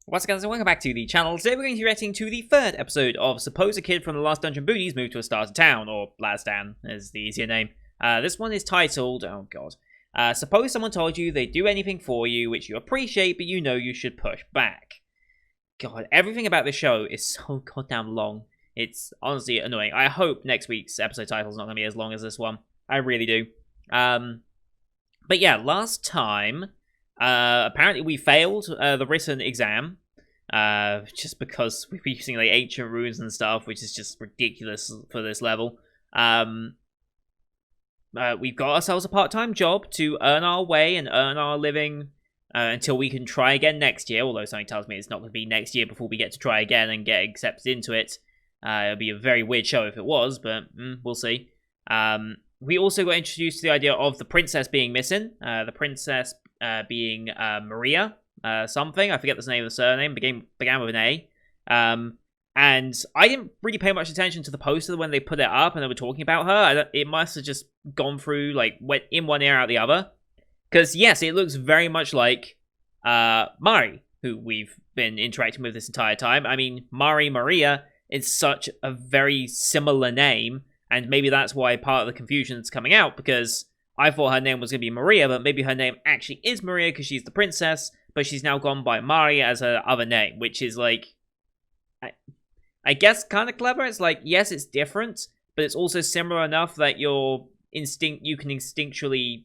What's up guys, and welcome back to the channel. Today we're going to be reacting to the third episode of Suppose a Kid from the Last Dungeon Boonies moved to a starter town, or Last Dan is the easier name. This one is titled, oh god, Suppose someone told you they'd do anything for you which you appreciate but you know you should push back. God, everything about this show is so goddamn long. It's honestly annoying. I hope next week's episode title is not going to be as long as this one. I really do. But yeah, last time, apparently we failed the written exam. Just because we were using like ancient runes and stuff, which is just ridiculous for this level. We've got ourselves a part-time job to earn our way and earn our living until we can try again next year, although something tells me it's not going to be next year before we get to try again and get accepted into it. It would be a very weird show if it was, but we'll see. We also got introduced to the idea of the princess being missing. The princess being Maria. Something. I forget the name of the surname. Began with an A. And I didn't really pay much attention to the poster when they put it up and they were talking about her. It must have just gone through, like, went in one ear out the other. Because, yes, it looks very much like Mari, who we've been interacting with this entire time. I mean, Maria is such a very similar name, and maybe that's why part of the confusion's coming out, because I thought her name was going to be Maria, but maybe her name actually is Maria because she's the princess, but she's now gone by Mari as her other name, which is like, I guess kind of clever. It's like, yes, it's different, but it's also similar enough that you can instinctually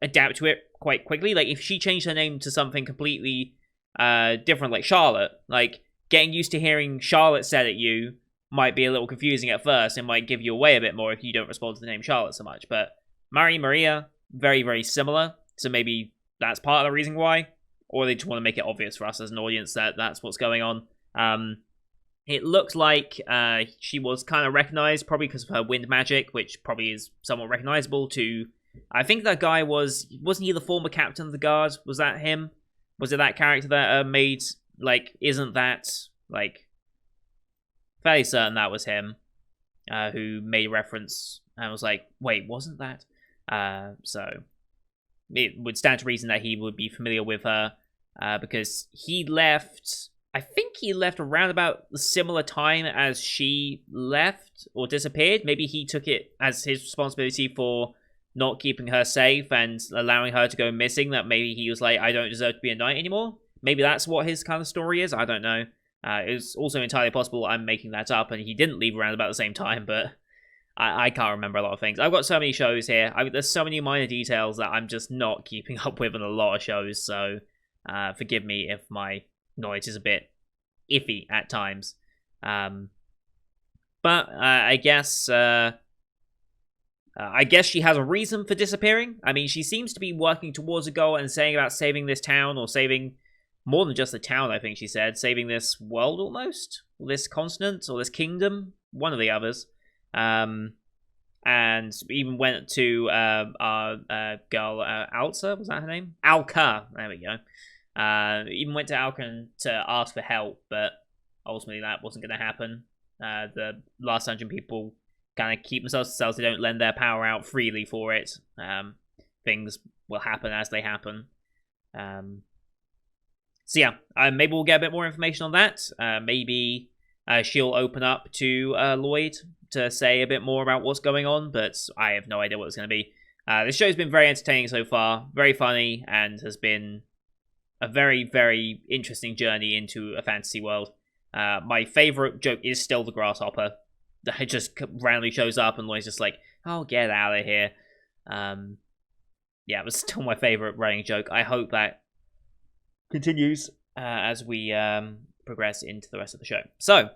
adapt to it quite quickly. Like, if she changed her name to something completely different, like Charlotte, like, getting used to hearing Charlotte said at you might be a little confusing at first. It might give you away a bit more if you don't respond to the name Charlotte so much. But Maria, very, very similar, so maybe that's part of the reason why. Or they just want to make it obvious for us as an audience that that's what's going on. It looks like she was kind of recognized, probably because of her wind magic, which probably is somewhat recognizable to... I think that guy wasn't he the former captain of the guard? Was that him? Was it that character that made, like, isn't that, like... Fairly certain that was him, who made reference and was like, wait, wasn't that? So... it would stand to reason that he would be familiar with her, because he left... I think he left around about the similar time as she left or disappeared. Maybe he took it as his responsibility for not keeping her safe and allowing her to go missing, that maybe he was like, I don't deserve to be a knight anymore. Maybe that's what his kind of story is. I don't know. It's also entirely possible I'm making that up and he didn't leave around about the same time, but... I can't remember a lot of things. I've got so many shows here. There's so many minor details that I'm just not keeping up with in a lot of shows, so forgive me if my knowledge is a bit iffy at times. But I guess she has a reason for disappearing. I mean, she seems to be working towards a goal and saying about saving this town, or saving more than just the town, I think she said. Saving this world, almost? Or this continent, or this kingdom? One of the others. And even went to our girl Alsa, was that her name? Alka, there we go. Even went to Alka to ask for help, but ultimately that wasn't going to happen. The Last Dungeon people kind of keep themselves to themselves. They don't lend their power out freely for it. Things will happen as they happen. So yeah, maybe we'll get a bit more information on that. Maybe she'll open up to Lloyd to say a bit more about what's going on, but I have no idea what it's going to be. This show's been very entertaining so far, very funny, and has been a very, very interesting journey into a fantasy world. My favourite joke is still the grasshopper. It just randomly shows up and Lloyd's just like, oh, get out of here. Yeah, it was still my favourite running joke. I hope that continues as we progress into the rest of the show. So,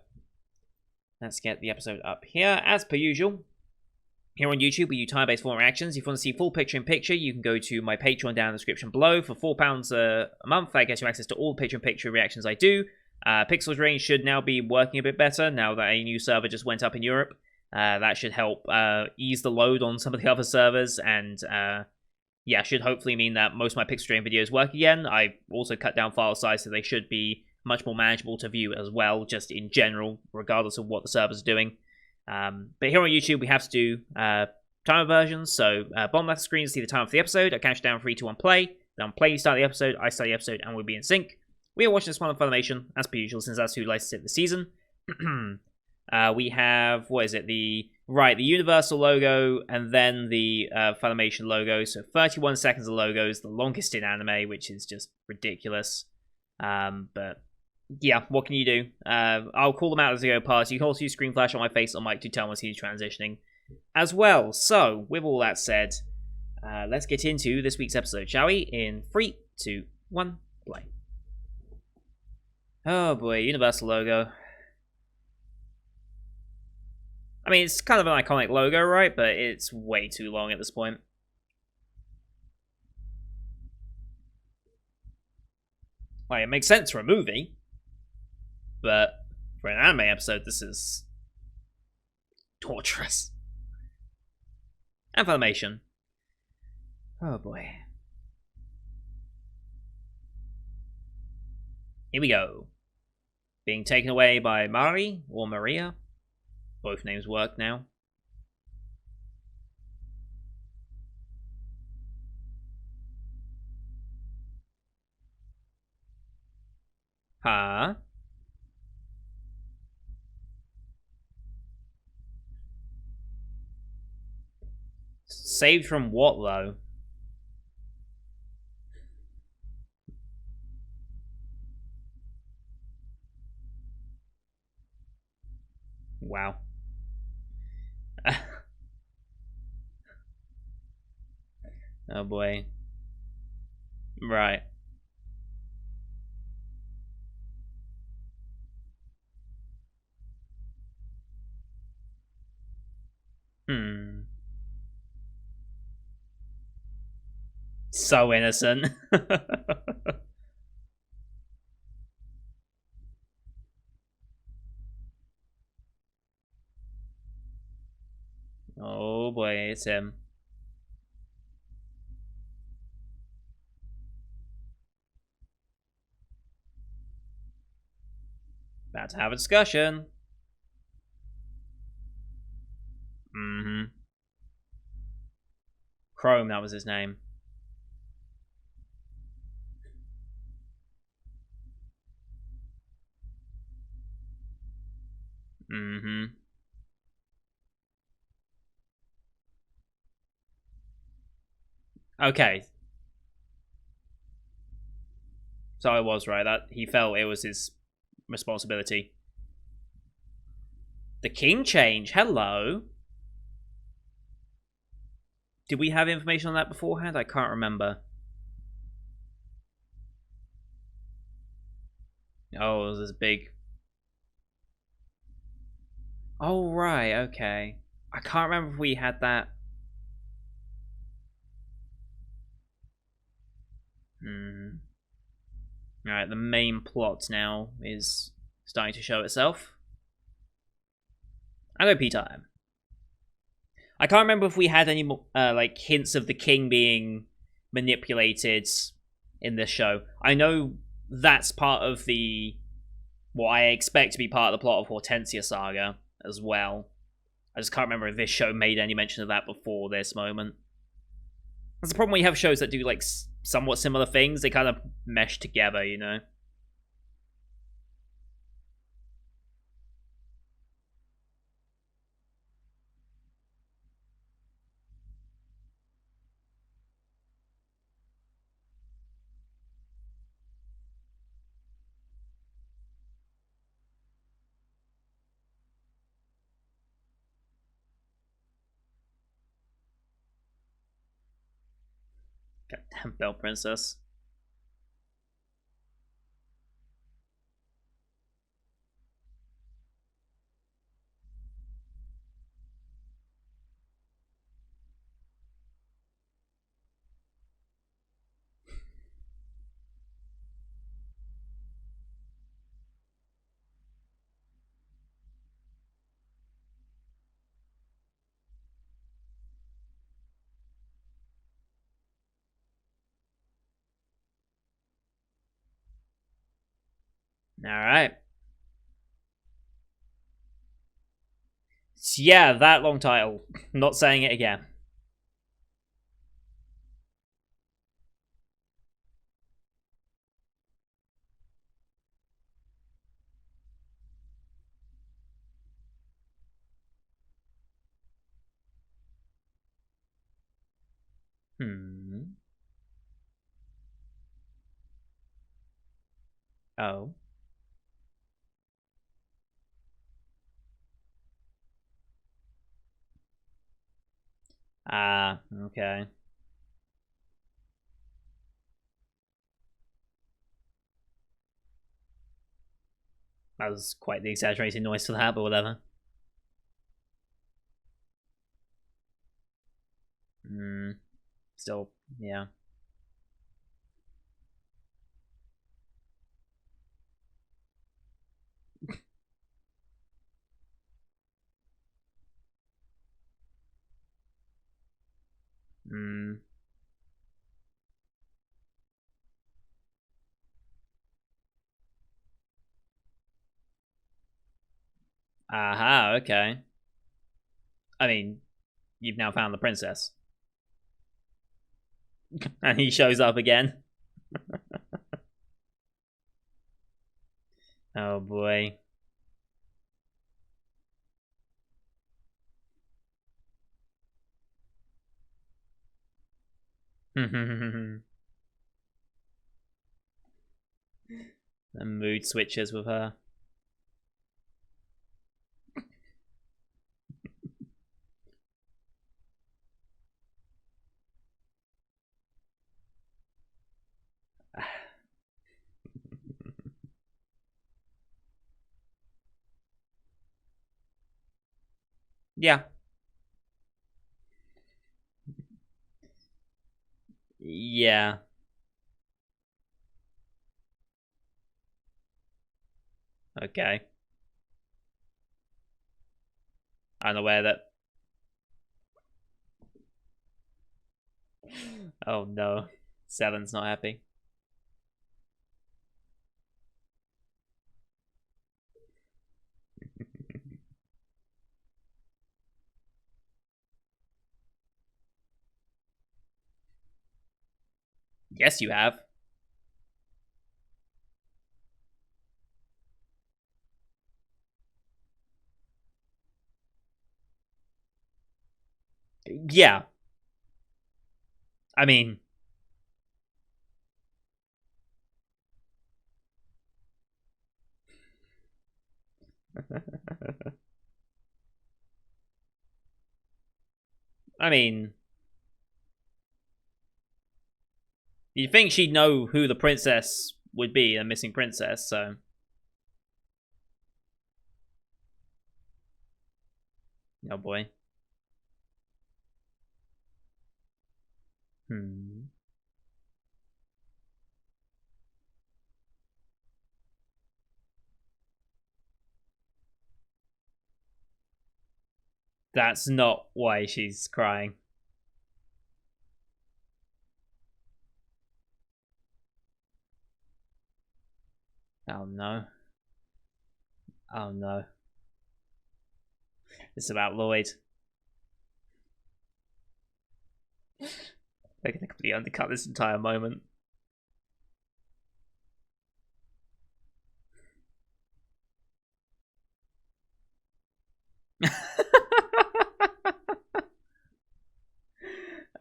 let's get the episode up here. As per usual, here on YouTube, we do time-based form reactions. If you want to see full picture-in-picture, you can go to my Patreon down in the description below. For £4 a month, that gets you access to all picture-in-picture reactions I do. Pixels Range should now be working a bit better, now that a new server just went up in Europe. That should help ease the load on some of the other servers, and yeah, should hopefully mean that most of my Pixel Range videos work again. I also cut down file size, so they should be much more manageable to view as well, just in general, regardless of what the servers are doing. But here on YouTube, we have to do timer versions, so bottom left of the screen to see the time of the episode. I count down 3, 2, 1, play. Then on play, you start the episode, I start the episode, and we'll be in sync. We are watching this one on Funimation, as per usual, since that's who licensed it this season. We have, what is it, the Universal logo, and then the Funimation logo, so 31 seconds of logos, the longest in anime, which is just ridiculous. But yeah, what can you do? I'll call them out as they go past. You can also use screen flash on my face on mic to tell me he's transitioning as well. So, with all that said, let's get into this week's episode, shall we? In 3, 2, 1, play. Oh boy, Universal logo. I mean, it's kind of an iconic logo, right? But it's way too long at this point. Like, it makes sense for a movie, but for an anime episode, this is torturous. And Funimation. Oh boy. Here we go. Being taken away by Mari or Maria. Both names work now. Huh? Saved from what, though? Wow. Oh boy. Right. So innocent. Oh boy, it's him. About to have a discussion. Chrome, that was his name. Okay. So I was right, that he felt it was his responsibility. The king change, hello. Did we have information on that beforehand? I can't remember. Oh, this is big. Oh, right, okay. I can't remember if we had that. Alright, the main plot now is starting to show itself. I go pee time. I can't remember if we had any more, like, hints of the king being manipulated in this show. I know that's part of the... what I expect to be part of the plot of Hortensia Saga as well. I just can't remember if this show made any mention of that before this moment. That's the problem when you have shows that do, like, somewhat similar things. They kind of mesh together, you know? Goddamn Bell Princess. Alright. Yeah, that long title. Not saying it again. Hmm. Oh. Ah, okay. That was quite the exaggerated noise for that, but whatever. Hmm. Still, yeah. Hmm. Aha, okay. I mean, you've now found the princess. And he shows up again. Oh boy. The mood switches with her. Yeah. Yeah. Okay. Unaware that. Oh no. Seven's not happy. Yes, you have. Yeah. I mean. I mean. You'd think she'd know who the princess would be, a missing princess, so. Oh boy. Hmm. That's not why she's crying. Oh no. Oh no. It's about Lloyd. They're gonna completely undercut this entire moment.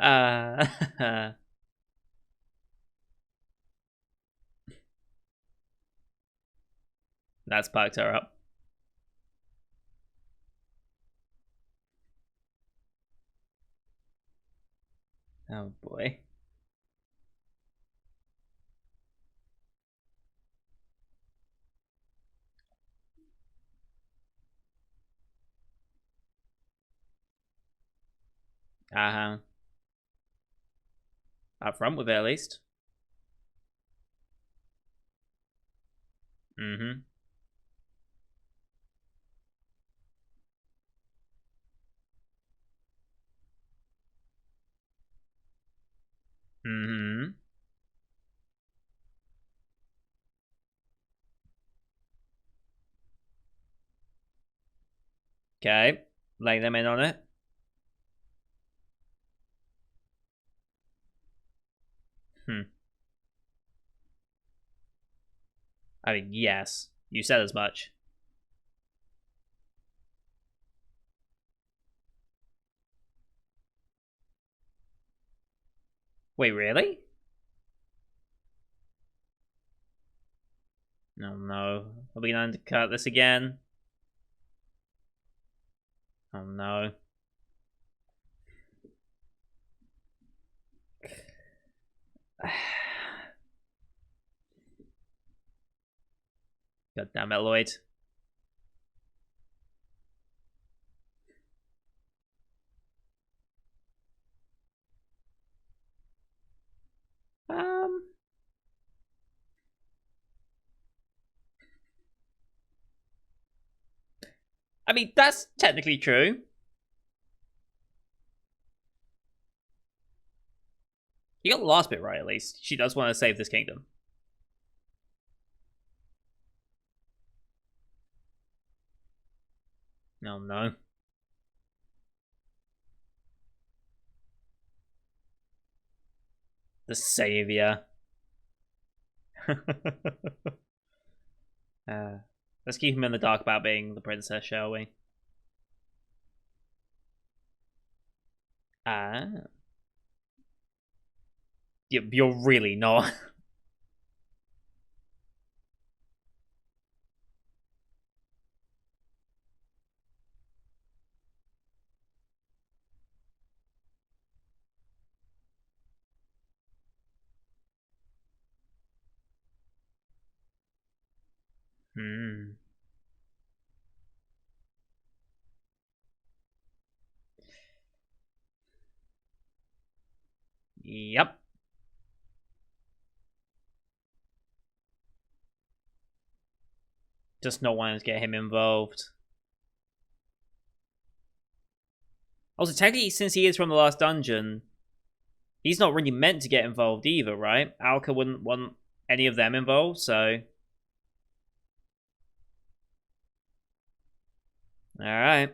uh, that's perked her up. Oh boy. Uh huh. Up front with it at least. Mm hmm. Mm hmm. Okay. Lay them in on it. Hmm. I mean, yes. You said as much. Wait, really? Oh no. Are we gonna cut this again? Oh no. God damn it, Lloyd. Um. I mean, that's technically true. You got the last bit right, at least. She does want to save this kingdom. No, no. The savior. Let's keep him in the dark about being the princess, shall we? Ah. You're really not. Hmm. Yep. Just not wanting to get him involved. Also, technically, since he is from the last dungeon, he's not really meant to get involved either, right? Alka wouldn't want any of them involved, so... Alright.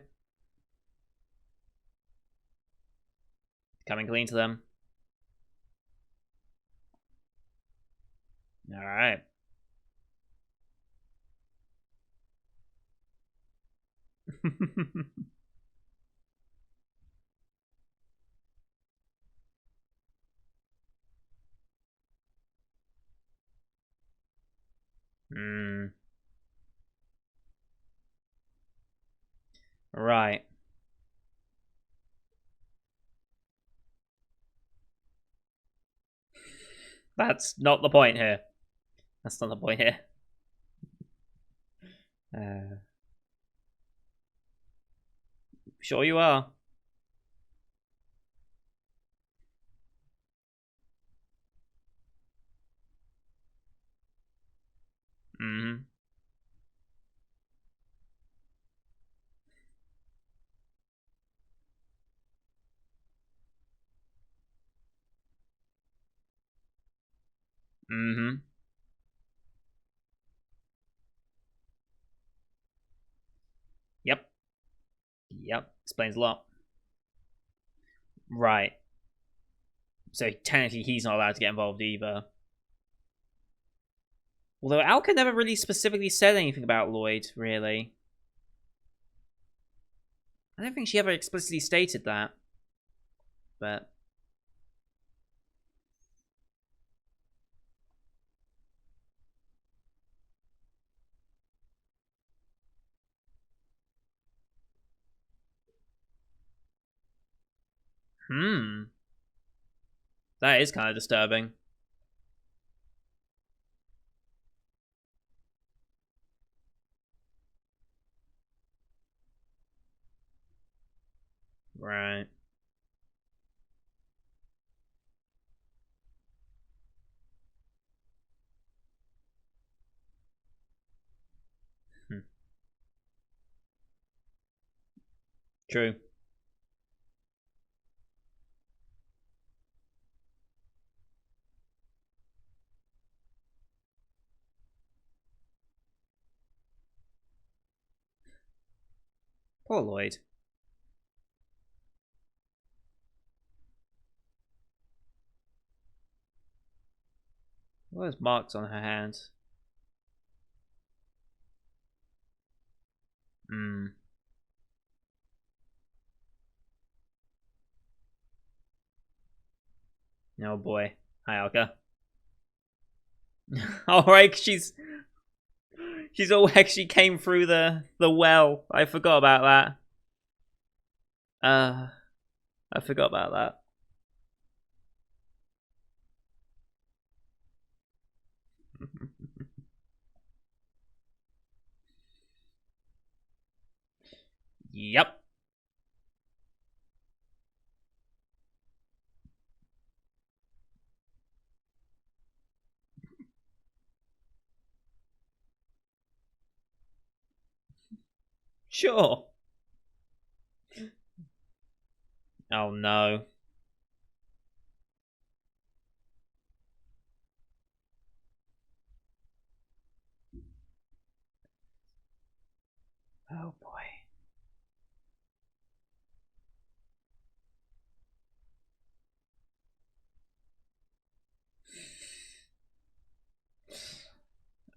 Coming clean to them. Alright. Hmm. Right. That's not the point here. That's not the point here. Sure you are. Mm-hmm. Mm-hmm. Yep. Yep. Explains a lot. Right. So technically he's not allowed to get involved either. Although Alka never really specifically said anything about Lloyd, really. I don't think she ever explicitly stated that. But... That is kind of disturbing. Right. True. Poor Lloyd. What are those marks on her hands? Hmm. Oh boy. Hi, Alka. Alright, she's all actually came through the well. I forgot about that. I forgot about that. Yep. Sure. Oh no. Oh boy.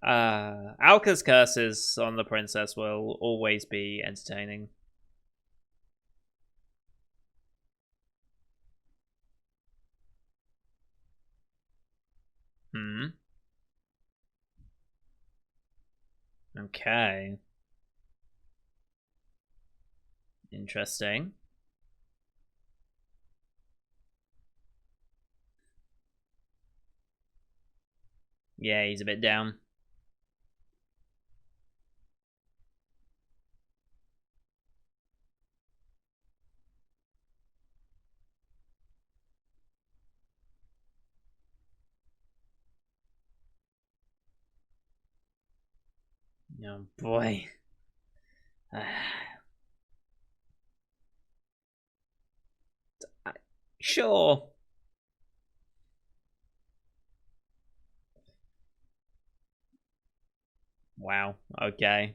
Alka's curses on the princess will always be entertaining. Hmm. Okay. Interesting. Yeah, he's a bit down. Oh boy. Sure. Wow. Okay.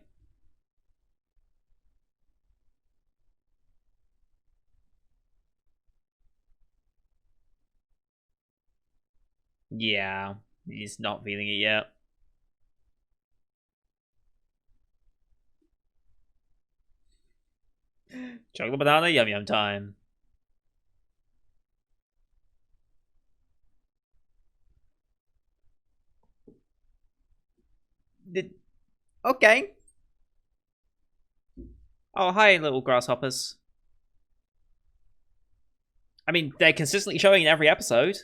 Yeah. He's not feeling it yet. Chocolate banana, yum yum time. Did okay. Oh, hi, little grasshoppers. I mean, they're consistently showing in every episode.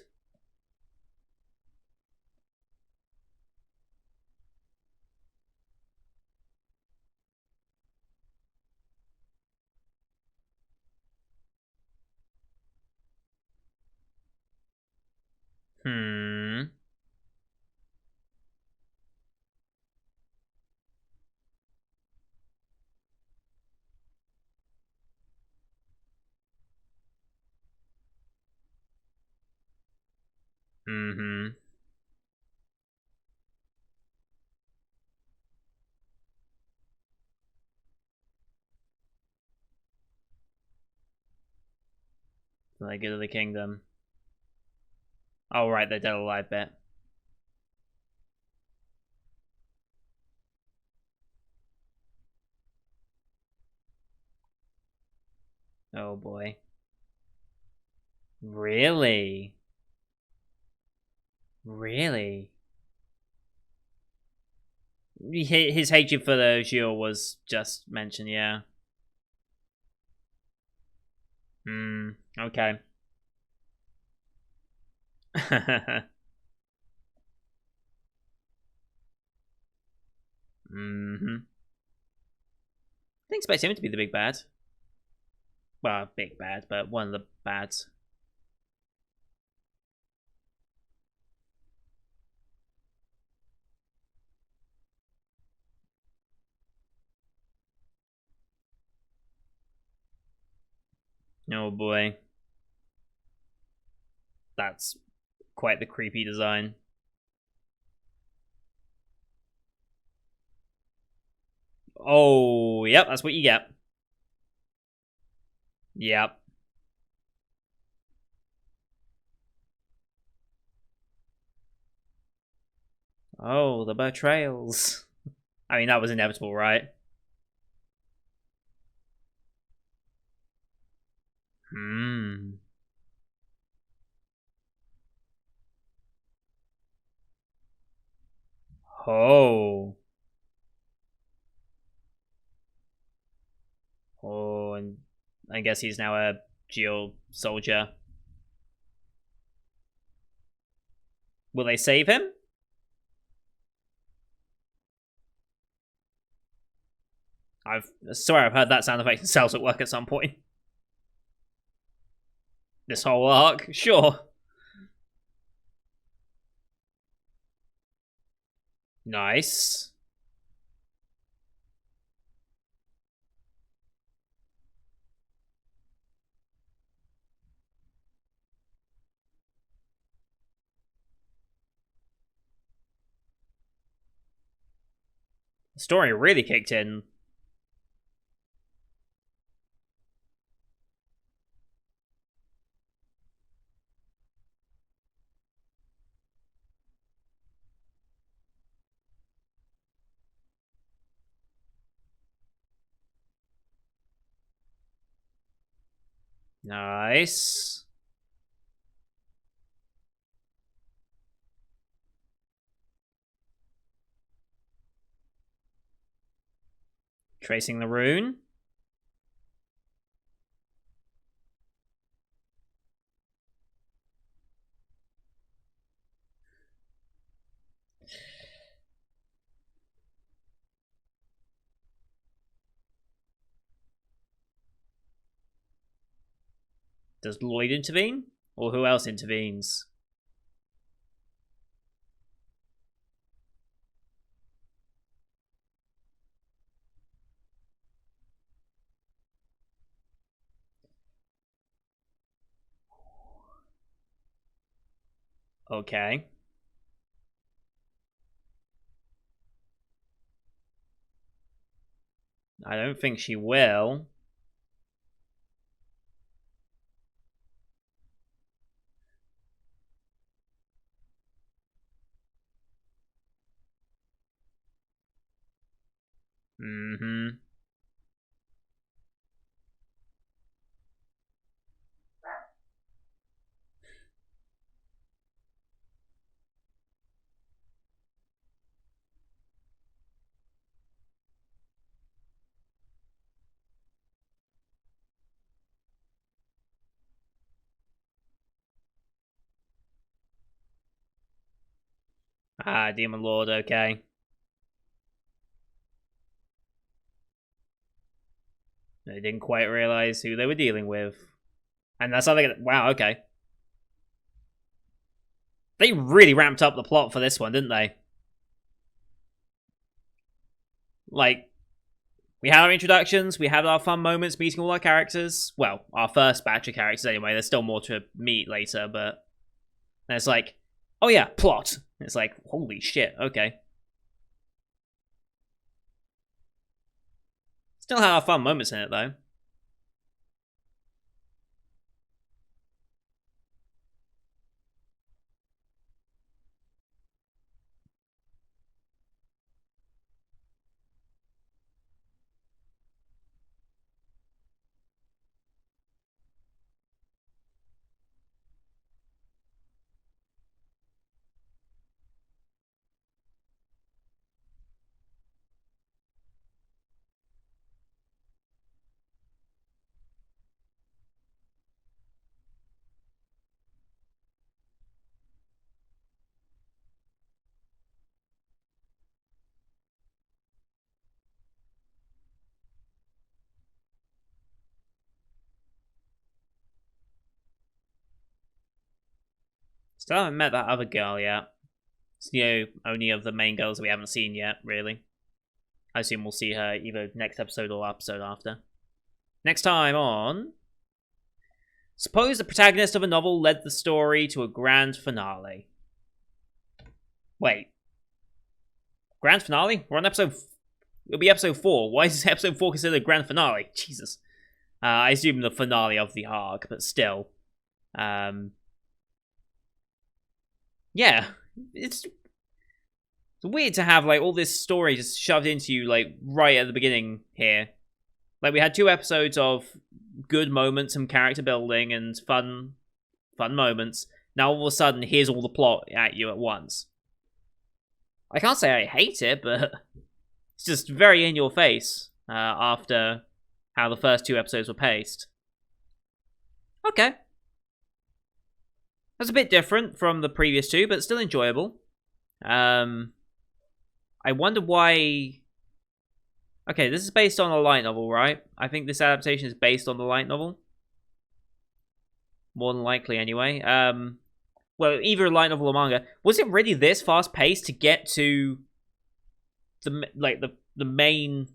Hmm. Mm-hmm. So they go to the kingdom. Oh, right, they're dead alive bit. Oh boy. Really? Really? His hatred for the Gilles was just mentioned, yeah. Hmm. Okay. Mm-hmm. I didn't expect him to be the big bad. Well, big bad, but one of the bads. Oh boy. That's quite the creepy design. Oh, yep, that's what you get. Yep. Oh, the betrayals. I mean, that was inevitable, right? Hmm. Oh. Oh, and I guess he's now a Geo soldier. Will they save him? I swear I've heard that sound effect in Cells at Work at some point. This whole arc? Sure. Nice. The story really kicked in. Nice. Tracing the rune. Does Lloyd intervene? Or who else intervenes? Okay. I don't think she will. Mm-hmm. Ah, Demon Lord, okay. They didn't quite realize who they were dealing with. And that's how they get. Wow, okay. They really ramped up the plot for this one, didn't they? Like, we had our introductions, we had our fun moments meeting all our characters. Well, our first batch of characters anyway. There's still more to meet later, but and it's like, oh yeah, plot. It's like, holy shit, okay. Still had our fun moments in it though. Still haven't met that other girl yet. It's only of the main girls we haven't seen yet, really. I assume we'll see her either next episode or episode after. Next time on... Suppose the protagonist of a novel led the story to a grand finale. Wait. Grand finale? We're on episode... It'll be episode 4. Why is episode 4 considered a grand finale? Jesus. I assume the finale of the arc, but still. Yeah. It's weird to have, like, all this story just shoved into you, like, right at the beginning here. Like, we had 2 episodes of good moments and character building and fun moments. Now, all of a sudden, here's all the plot at you at once. I can't say I hate it, but it's just very in your face after how the first 2 episodes were paced. Okay. That's a bit different from the previous 2, but still enjoyable. I wonder why... Okay, this is based on a light novel, right? I think this adaptation is based on the light novel. More than likely, anyway. Well, either a light novel or manga. Was it really this fast-paced to get to the main...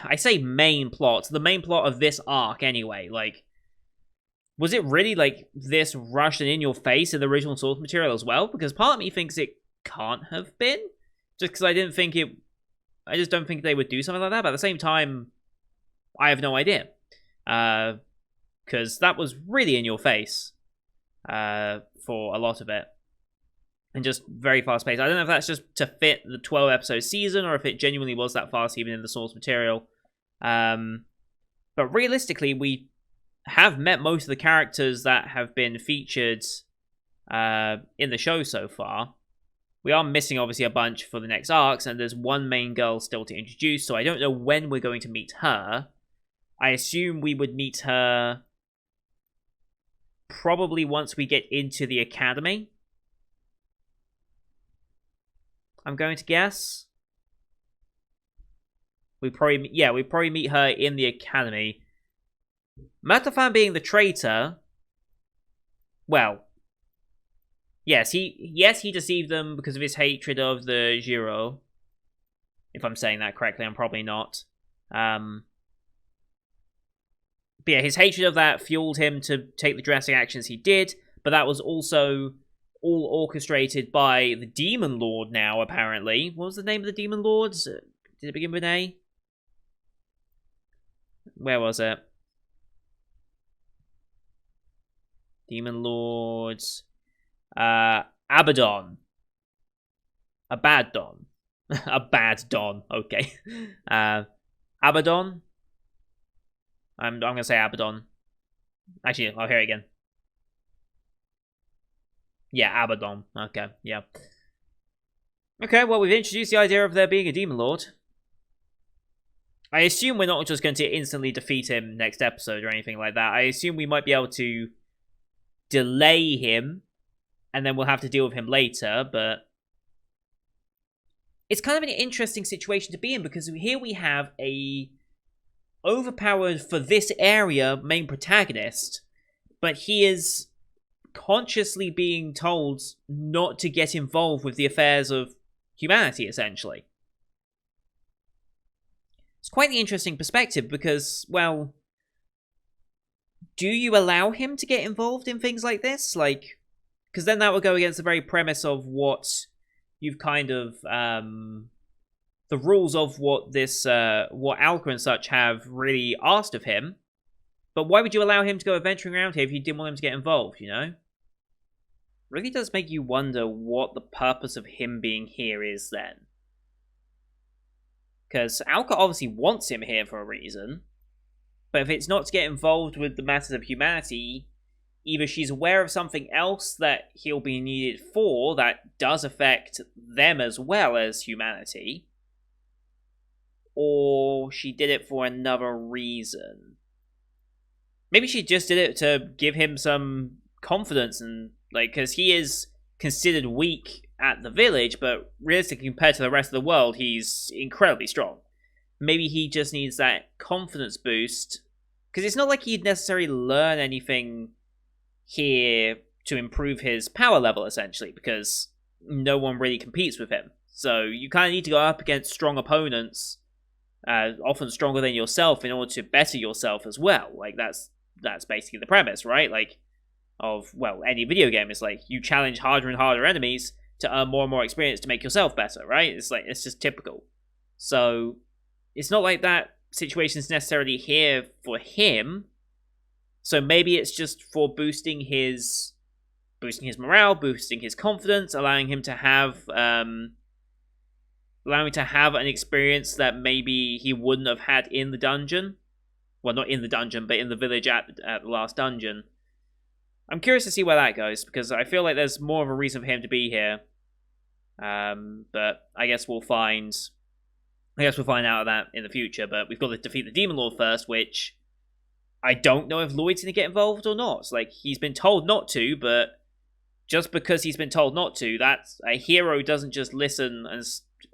I say main plot. The main plot of this arc, anyway. Like, was it really, like, this rushed and in your face in the original source material as well? Because part of me thinks it can't have been. Just because I didn't think it... I just don't think they would do something like that. But at the same time, I have no idea. Because that was really in your face for a lot of it. And just very fast-paced. I don't know if that's just to fit the 12-episode season or if it genuinely was that fast even in the source material. But realistically, we have met most of the characters that have been featured in the show so far. We are missing, obviously, a bunch for the next arcs, and there's one main girl still to introduce, so I don't know when we're going to meet her. I assume we would meet her probably once we get into the academy. I'm going to guess. We probably meet her in the academy. Matafan being the traitor, well, yes, he deceived them because of his hatred of the Jiro. If I'm saying that correctly, I'm probably not. But yeah, his hatred of that fueled him to take the drastic actions he did, but that was also all orchestrated by the Demon Lord now, apparently. What was the name of the Demon Lords? Did it begin with an A? Where was it? Demon Lords... Abaddon. A bad Don. A bad Don, okay. Abaddon? I'm gonna say Abaddon. Actually, I'll hear it again. Yeah, Abaddon. Okay, yeah. Okay, well, we've introduced the idea of there being a Demon Lord. I assume we're not just going to instantly defeat him next episode or anything like that. I assume we might be able to delay him, and then we'll have to deal with him later, but... It's kind of an interesting situation to be in, because here we have a overpowered, for this area, main protagonist, but he is consciously being told not to get involved with the affairs of humanity, essentially. It's quite the interesting perspective, because, well... Do you allow him to get involved in things like this? Like... Because then that would go against the very premise of what you've kind of... the rules of what this... what Alka and such have really asked of him. But why would you allow him to go adventuring around here if you didn't want him to get involved, you know? Really does make you wonder what the purpose of him being here is then. Because Alka obviously wants him here for a reason. But if it's not to get involved with the matters of humanity... Either she's aware of something else that he'll be needed for that does affect them as well as humanity, or she did it for another reason. Maybe she just did it to give him some confidence, and like, because he is considered weak at the village, but realistically compared to the rest of the world, he's incredibly strong. Maybe he just needs that confidence boost, because it's not like he'd necessarily learn anything here to improve his power level, essentially, because no one really competes with him. So you kind of need to go up against strong opponents, often stronger than yourself, in order to better yourself as well. Like, that's basically the premise, right? Like, of, well, any video game is like, you challenge harder and harder enemies to earn more and more experience to make yourself better, right? It's like, it's just typical. So, it's not like that situation's necessarily here for him. So maybe it's just for boosting his morale, boosting his confidence, allowing him to have an experience that maybe he wouldn't have had in the dungeon. Well, not in the dungeon, but in the village at the last dungeon. I'm curious to see where that goes, because I feel like there's more of a reason for him to be here. But I guess we'll find out of that in the future. But we've got to defeat the Demon Lord first, which I don't know if Lloyd's going to get involved or not. Like, he's been told not to, but just because he's been told not to, that's a hero doesn't just listen and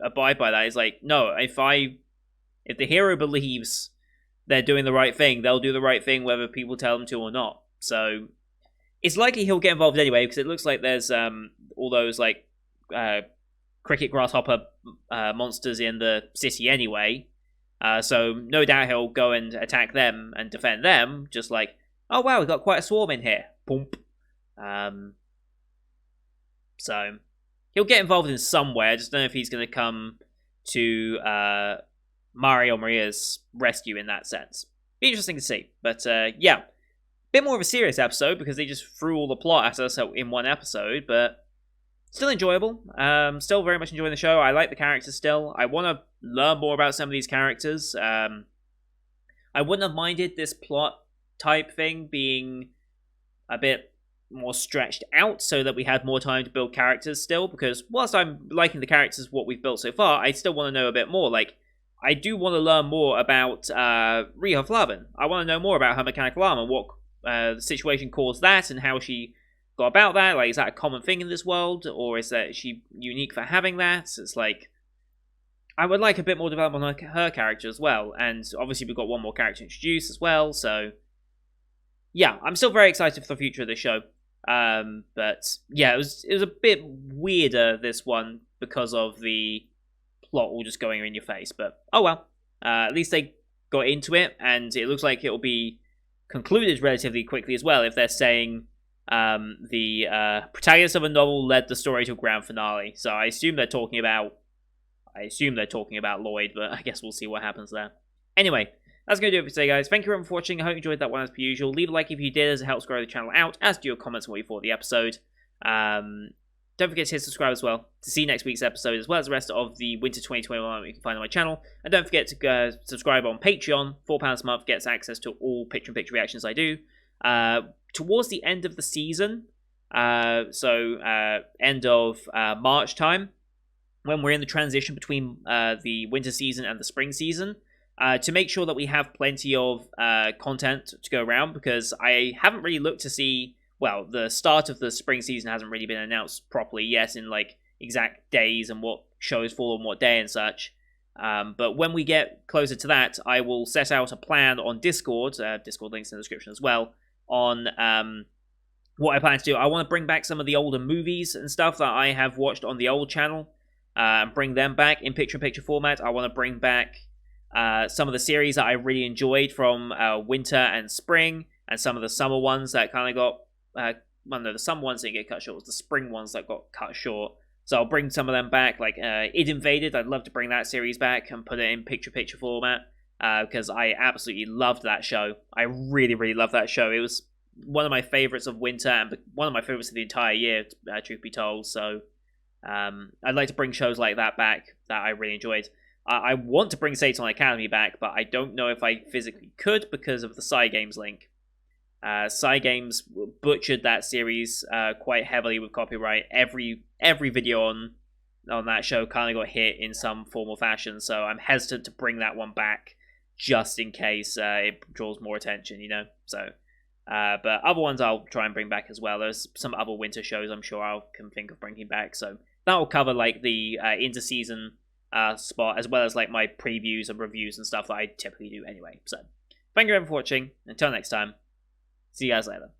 abide by that. It's like, no, if the hero believes they're doing the right thing, they'll do the right thing whether people tell them to or not. So it's likely he'll get involved anyway, because it looks like there's all those like cricket grasshopper monsters in the city anyway. So no doubt he'll go and attack them and defend them, just like, oh wow, we've got quite a swarm in here. Boom. So he'll get involved in some way. I just don't know if he's going to come to Mari or Maria's rescue in that sense. Be interesting to see. But yeah, bit more of a serious episode because they just threw all the plot at us in one episode, but still enjoyable. Still very much enjoying the show. I like the characters still. I want to learn more about some of these characters. I wouldn't have minded this plot type thing being a bit more stretched out so that we had more time to build characters still, because whilst I'm liking the characters, what we've built so far, I still want to know a bit more. Like, I do want to learn more about Riho Flavan. I want to know more about her mechanical arm and what the situation caused that and how she got about that. Like, is that a common thing in this world, or is she unique for having that? It's like, I would like a bit more development on her character as well, and obviously we've got one more character introduced as well, so yeah, I'm still very excited for the future of this show. But yeah, it was a bit weirder, this one, because of the plot all just going in your face, but oh well. At least they got into it, and it looks like it'll be concluded relatively quickly as well, if they're saying the protagonist of a novel led the story to a grand finale. So I assume they're talking about Lloyd, but I guess we'll see what happens there. Anyway, that's going to do it for today, guys. Thank you everyone for watching. I hope you enjoyed that one as per usual. Leave a like if you did, as it helps grow the channel out, as do your comments on what you thought of the episode. Don't forget to hit subscribe as well to see next week's episode, as well as the rest of the Winter 2021 you can find on my channel. And don't forget to subscribe on Patreon. £4 a month gets access to all picture-in-picture reactions I do. Towards the end of the season, end of March time, when we're in the transition between the winter season and the spring season, to make sure that we have plenty of content to go around, because I haven't really looked to see, well, the start of the spring season hasn't really been announced properly yet in like exact days and what shows fall on what day and such. But when we get closer to that, I will set out a plan on Discord, Discord links in the description as well, on what I plan to do. I want to bring back some of the older movies and stuff that I have watched on the old channel, and bring them back in picture-in-picture format. I want to bring back some of the series that I really enjoyed from winter and spring, and some of the summer ones that kind of got the summer ones didn't get cut short, it was the spring ones that got cut short. So I'll bring some of them back, like Id Invaded. I'd love to bring that series back and put it in picture-picture format, because I absolutely loved that show. I really, really loved that show. It was one of my favorites of winter, and one of my favorites of the entire year, truth be told. So I'd like to bring shows like that back that I really enjoyed. I want to bring Satan Academy back, but I don't know if I physically could because of the Cygames link. Cygames butchered that series quite heavily with copyright. Every video on that show kind of got hit in some form or fashion, so I'm hesitant to bring that one back just in case it draws more attention, you know? So, but other ones I'll try and bring back as well. There's some other winter shows I'm sure I can think of bringing back, so that will cover like the inter-season spot, as well as like my previews and reviews and stuff that I typically do anyway. So, thank you everyone for watching. Until next time, see you guys later.